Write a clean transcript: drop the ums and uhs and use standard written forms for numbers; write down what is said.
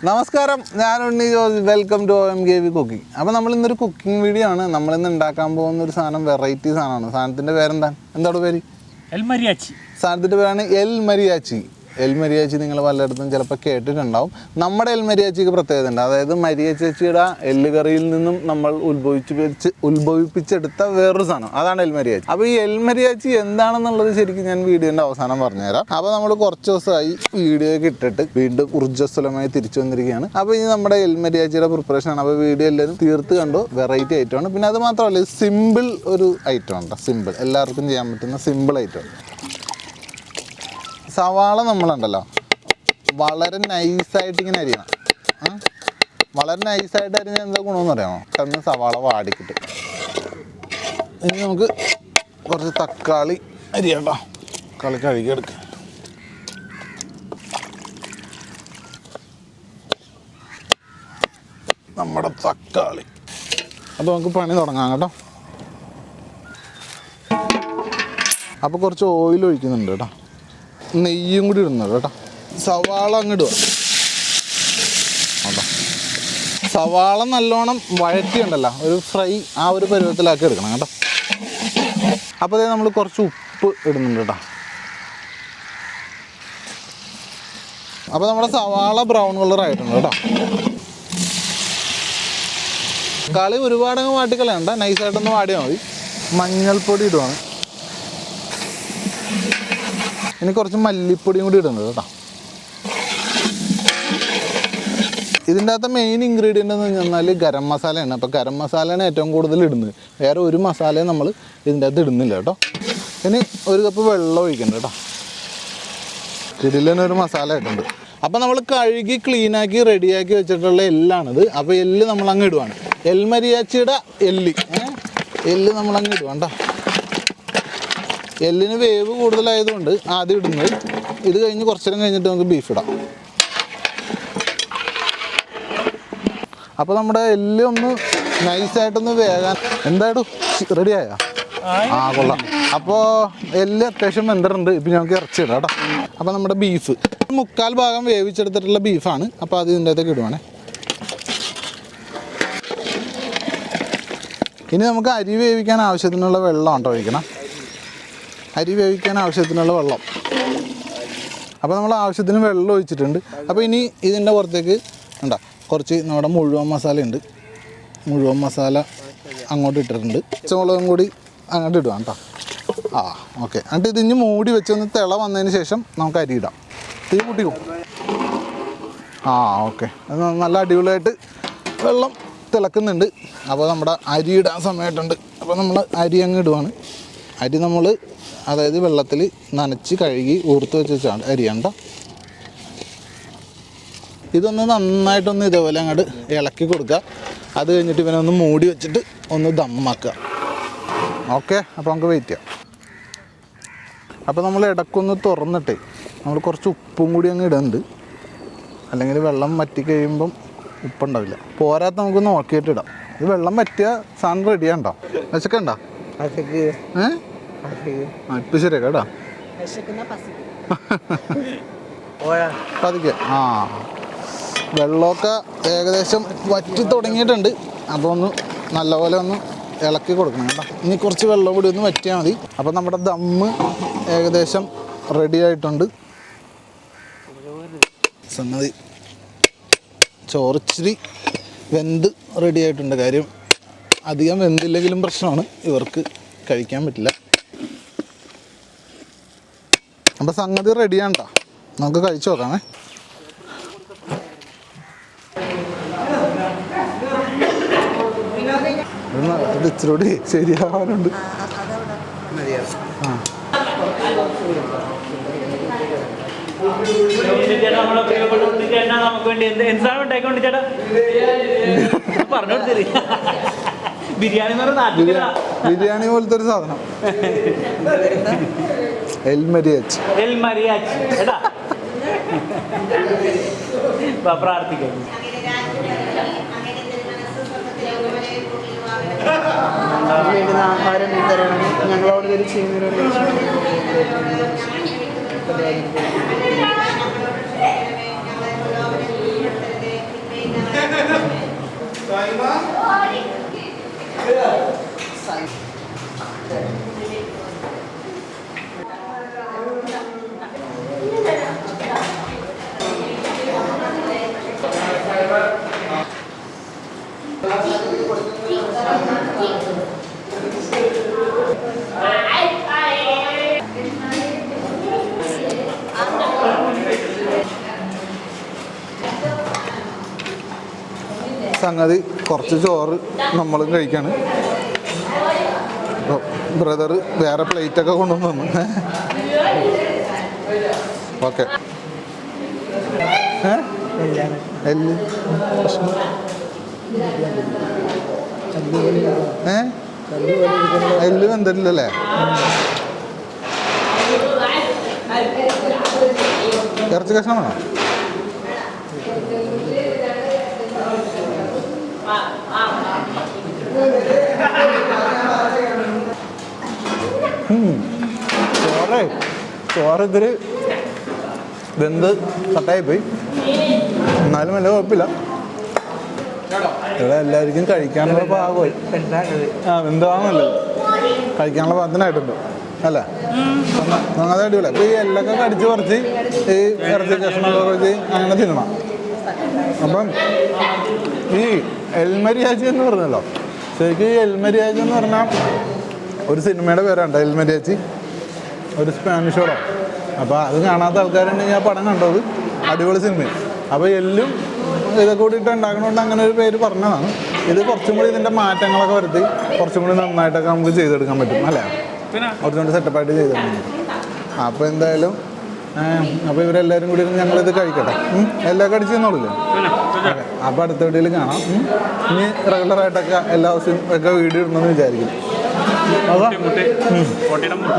നമസ്കാരം, ഞാൻ Unni Jose. Welcome to OMKV cooking. അപ്പോൾ നമ്മൾ ഇന്നൊരു കുക്കിംഗ് വീഡിയോ ആണ്. നമ്മളിന്ന് ഉണ്ടാക്കാൻ പോകുന്ന ഒരു സാധനം വെറൈറ്റി സാധനമാണ്. സാധനത്തിൻ്റെ എന്താണ് പേര്? എൽ മരിയാച്ചി. സാധനത്തിൻ്റെ പേരാണ് എൽ മരിയാച്ചി. എൽ മരിയാച്ചി നിങ്ങൾ പലയിടത്തും ചിലപ്പോൾ കേട്ടിട്ടുണ്ടാവും. നമ്മുടെ എൽ മരിയാച്ചിക്ക് പ്രത്യേകത ഉണ്ട്. അതായത് മരിയാച്ചിയുടെ എല്ല് കറിയിൽ നിന്നും നമ്മൾ ഉത്ഭവിപ്പിച്ചെടുത്ത വേറൊരു സാധനം, അതാണ് എൽ മരിയാച്ചി. അപ്പോൾ ഈ എൽ മരിയാച്ചി എന്താണെന്നുള്ളത് ശരിക്കും ഞാൻ വീഡിയോൻ്റെ അവസാനം പറഞ്ഞുതരാം. അപ്പോൾ നമ്മൾ കുറച്ച് ദിവസമായി വീഡിയോയൊക്കെ ഇട്ടിട്ട് വീണ്ടും ഊർജ്ജസ്വലമായി തിരിച്ചു വന്നിരിക്കുകയാണ്. അപ്പോൾ ഇനി നമ്മുടെ എൽ മരിയാച്ചിയുടെ പ്രിപ്പറേഷനാണ്. അപ്പോൾ വീഡിയോ എല്ലാവരും തീർത്ത് കണ്ടു. വെറൈറ്റി ഐറ്റമാണ്. പിന്നെ അത് മാത്രമല്ല, സിമ്പിൾ ഒരു ഐറ്റം ഉണ്ട്. സിമ്പിൾ, എല്ലാവർക്കും ചെയ്യാൻ പറ്റുന്ന സിമ്പിൾ ഐറ്റം. സവാള നമ്മളുണ്ടല്ലോ വളരെ നൈസായിട്ട് ഇങ്ങനെ അരിയണം. വളരെ നൈസായിട്ട് അരിഞ്ഞാൽ എന്താ ഗുണമെന്ന് അറിയാമോ? പെട്ടെന്ന് സവാള വാടിക്കിട്ട്. ഇനി നമുക്ക് കുറച്ച് തക്കാളി അരിയട്ടോ. തക്കാളി കഴുകിയെടുക്കുക. നമ്മുടെ തക്കാളി. അപ്പോൾ നമുക്ക് പണി തുടങ്ങാം കേട്ടോ. അപ്പോൾ കുറച്ച് ഓയിൽ ഒഴിക്കുന്നുണ്ട് കേട്ടോ. നെയ്യും കൂടി ഇടുന്നത് കേട്ടോ. സവാള അങ്ങിടുക കേട്ടോ. സവാള നല്ലോണം വഴറ്റിയുണ്ടല്ലോ, ഒരു ഫ്രൈ ആ ഒരു പരുവത്തിലാക്കി എടുക്കണം കേട്ടോ. അപ്പോൾ അതേ നമ്മൾ കുറച്ച് ഉപ്പ് ഇടുന്നുണ്ട് കേട്ടോ. അപ്പോൾ നമ്മുടെ സവാള ബ്രൗൺ കളർ ആയിട്ടുണ്ട് കേട്ടോ. കളി ഒരുപാടങ്ങ് വാട്ടിക്കളയണ്ട, നൈസായിട്ടൊന്ന് വാടിയാൽ മതി. മഞ്ഞൾപ്പൊടി ഇടുവാണ്. ഇനി കുറച്ച് മല്ലിപ്പൊടിയും കൂടി ഇടുന്നത് കേട്ടോ. ഇതിൻ്റെ അകത്ത് മെയിൻ ഇൻഗ്രീഡിയൻ്റ് എന്ന് പറഞ്ഞാൽ ഗരം മസാലയാണ്. അപ്പോൾ ഗരം മസാലയാണ് ഏറ്റവും കൂടുതൽ ഇടുന്നത്. വേറെ ഒരു മസാലയും നമ്മൾ ഇതിൻ്റെ അകത്ത് ഇടുന്നില്ല കേട്ടോ. ഇനി ഒരു കപ്പ് വെള്ളം ഒഴിക്കുന്നുണ്ട് കേട്ടോ. ഇതിലൊരു മസാല ആയിട്ടുണ്ട്. അപ്പോൾ നമ്മൾ കഴുകി ക്ലീനാക്കി റെഡിയാക്കി വെച്ചിട്ടുള്ള എല്ലാണിത്. അപ്പോൾ എല്ല് നമ്മളങ്ങ് ഇടുവാണ്. എൽ മരിയാച്ചിയുടെ എല്ല് നമ്മളങ്ങ് ഇടുവാണ്ട. എല്ലിന് വേവ് കൂടുതലായതുകൊണ്ട് ആദ്യം ഇടുന്നത്. ഇത് കഴിഞ്ഞ് കുറച്ച് നേരം കഴിഞ്ഞിട്ട് നമുക്ക് ബീഫ് ഇടാം. അപ്പോൾ നമ്മുടെ എല്ല് ഒന്ന് നൈസായിട്ടൊന്ന് വേകാൻ. എന്തായാലും റെഡിയായോ? കൊള്ളാം. അപ്പോൾ എല്ല് അത്യാവശ്യം വെന്തിട്ടുണ്ട്. ഇപ്പം ഞങ്ങൾക്ക് ഇറച്ചി ഇടാം കേട്ടോ. അപ്പോൾ നമ്മുടെ ബീഫ് 3/4 ഭാഗം വേവിച്ചെടുത്തിട്ടുള്ള ബീഫാണ്. അപ്പോൾ അത് ഇതിൻ്റെ അകത്തേക്ക് ഇടുവാണേ. ഇനി നമുക്ക് അരി വേവിക്കാൻ ആവശ്യത്തിനുള്ള വെള്ളം കേട്ടോ ഒഴിക്കണം. അരി വേവിക്കാൻ ആവശ്യത്തിനുള്ള വെള്ളം. അപ്പോൾ നമ്മൾ ആവശ്യത്തിന് വെള്ളം ഒഴിച്ചിട്ടുണ്ട്. അപ്പോൾ ഇനി ഇതിൻ്റെ പുറത്തേക്ക് ഉണ്ടോ കുറച്ച് നമ്മുടെ മുഴുവൻ മസാല ഉണ്ട്. മുഴുവൻ മസാല അങ്ങോട്ട് ഇട്ടിട്ടുണ്ട്. പച്ചമുളകും കൂടി അങ്ങോട്ട് ഇടുക കേട്ടോ. ഓക്കെ. എന്നിട്ട് ഇതിന് മൂടി വെച്ചൊന്ന് തിള വന്നതിന് ശേഷം നമുക്ക് അരി ഇടാം. തീ കൂട്ടിക്കും. ഓക്കെ. അത് നല്ല അടിപൊളിയായിട്ട് വെള്ളം തിളക്കുന്നുണ്ട്. അപ്പോൾ നമ്മുടെ അരി ഇടാൻ സമയമായിട്ടുണ്ട്. അപ്പോൾ നമ്മൾ അരി അങ്ങ് ഇടുവാണ്. അരി നമ്മൾ അതായത് വെള്ളത്തിൽ നനച്ച് കഴുകി ഊർത്ത് വെച്ചാണ് അരിയണ്ട. ഇതൊന്ന് നന്നായിട്ടൊന്ന് ഇതേപോലെ അങ്ങോട്ട് ഇളക്കി കൊടുക്കുക. അത് കഴിഞ്ഞിട്ട് ഇവനെ ഒന്ന് മൂടി വെച്ചിട്ട് ഒന്ന് ദമ്മാക്കുക. ഓക്കെ. അപ്പോൾ നമുക്ക് വെയിറ്റ് ചെയ്യാം. അപ്പോൾ നമ്മൾ ഇടയ്ക്കൊന്ന് തുറന്നിട്ടേ നമ്മൾ കുറച്ച് ഉപ്പും കൂടി അങ്ങ് ഇടുന്നുണ്ട്. അല്ലെങ്കിൽ വെള്ളം വറ്റി കഴിയുമ്പം ഉപ്പുണ്ടാവില്ല. പോരാത്ത നമുക്ക് നോക്കിയിട്ടിടാം. ഇത് വെള്ളം വറ്റിയ സാധനം റെഡിയാണ്ടോ? വെച്ചക്കണ്ടോ? ഇപ്പം ശരിയാ കേട്ടോ. പതുക്കെ. വെള്ളമൊക്കെ ഏകദേശം വറ്റി തുടങ്ങിയിട്ടുണ്ട്. അപ്പോൾ ഒന്ന് നല്ലപോലെ ഒന്ന് ഇളക്കി കൊടുക്കണം കേട്ടോ. ഇനി കുറച്ച് വെള്ളം കൂടി ഒന്ന് വറ്റിയാൽ മതി. അപ്പോൾ നമ്മുടെ ദമ്മ് ഏകദേശം റെഡി ആയിട്ടുണ്ട്. സംഗതി ചോറിച്ചിരി വെന്ത് റെഡി ആയിട്ടുണ്ട്. കാര്യം അധികം വെന്തില്ലെങ്കിലും പ്രശ്നമാണ്, ഇവർക്ക് കഴിക്കാൻ പറ്റില്ല. അപ്പോൾ സംഗതി റെഡിയാണ് കേട്ടോ. നമുക്ക് കഴിച്ചു നോക്കാമേ. ഇത് ഇച്ചിരി ശരിയാവാനുണ്ട്. ബിരിയാണി പോലത്തെ ഒരു സാധനം. എൽ മരിയാച്ചി. പ്രാർത്ഥിക്കാം. ആഹാരം വിതരണം ഞങ്ങളോട് ഇതിൽ ചെയ്യുന്നൊരു സംഗതി കുറച്ച് ചോറ് നമ്മളും കഴിക്കാണ്. അപ്പോൾ ബ്രദർ വേറെ പ്ലേറ്റൊക്കെ കൊണ്ടുവന്ന് തന്നു. ഓക്കെ. എല്ല് പ്രശ്നം എല്ല് വെന്തിട്ടില്ലല്ലേ? ഇറച്ചി കഷ്ണമാണോ? ചോറ് ഇതിൽ വെന്ത് കട്ടായി പോയി. എന്നാലും വലിയ കുഴപ്പമില്ല. ഇവിടെ എല്ലാവർക്കും കഴിക്കാനുള്ള പാകമായി. എന്താണല്ലോ കഴിക്കാനുള്ള പാകത്തിനായിട്ടുണ്ട് അല്ലേ? അങ്ങനെ അടിപൊളി. അപ്പോൾ ഈ എല്ലൊക്കെ കടിച്ച് കുറച്ച് ഈ ഇറച്ചി കഷ്ണമൊക്കെ കുറച്ച് അങ്ങനെ തിന്നണം. അപ്പം ഈ എൽമരിയാച്ചി എന്ന് പറഞ്ഞല്ലോ, ശരിക്കും ഈ എൽമരിയാച്ചി എന്ന് പറഞ്ഞാൽ ഒരു സിനിമയുടെ പേരാണ് എൽമരിയാച്ചി, ഒരു സ്പാനിഷ് പടം. അപ്പോൾ അത് കാണാത്ത ആൾക്കാരുണ്ടെങ്കിൽ ആ പടം കണ്ടത് അടിപൊളി സിനിമയും. അപ്പോൾ എല്ലും ഇതൊക്കെ കൂടിയിട്ട് ഉണ്ടാക്കണോണ്ട് അങ്ങനെ ഒരു പേര് പറഞ്ഞതാണ്. ഇത് കുറച്ചും കൂടി ഇതിൻ്റെ മാറ്റങ്ങളൊക്കെ വരുത്തി കുറച്ചും കൂടി നന്നായിട്ടൊക്കെ നമുക്ക് ചെയ്തെടുക്കാൻ പറ്റും അല്ലേ? കുറച്ചും കൂടി സെറ്റപ്പായിട്ട് ചെയ്തെടുക്കാൻ പറ്റും. അപ്പോൾ എന്തായാലും അപ്പോൾ ഇവരെല്ലാവരും കൂടി ഞങ്ങളിത് കഴിക്കട്ടെ. എല്ലാം കടിച്ച് തന്നോളില്ലേ? അപ്പോൾ അടുത്ത വീഡിയോയിൽ കാണാം. ഇനി റെഗുലറായിട്ടൊക്കെ എല്ലാ ദിവസവും ഒക്കെ വീഡിയോ ഇടണമെന്ന് വിചാരിക്കും. മുട്ടയുടെ മുട്ട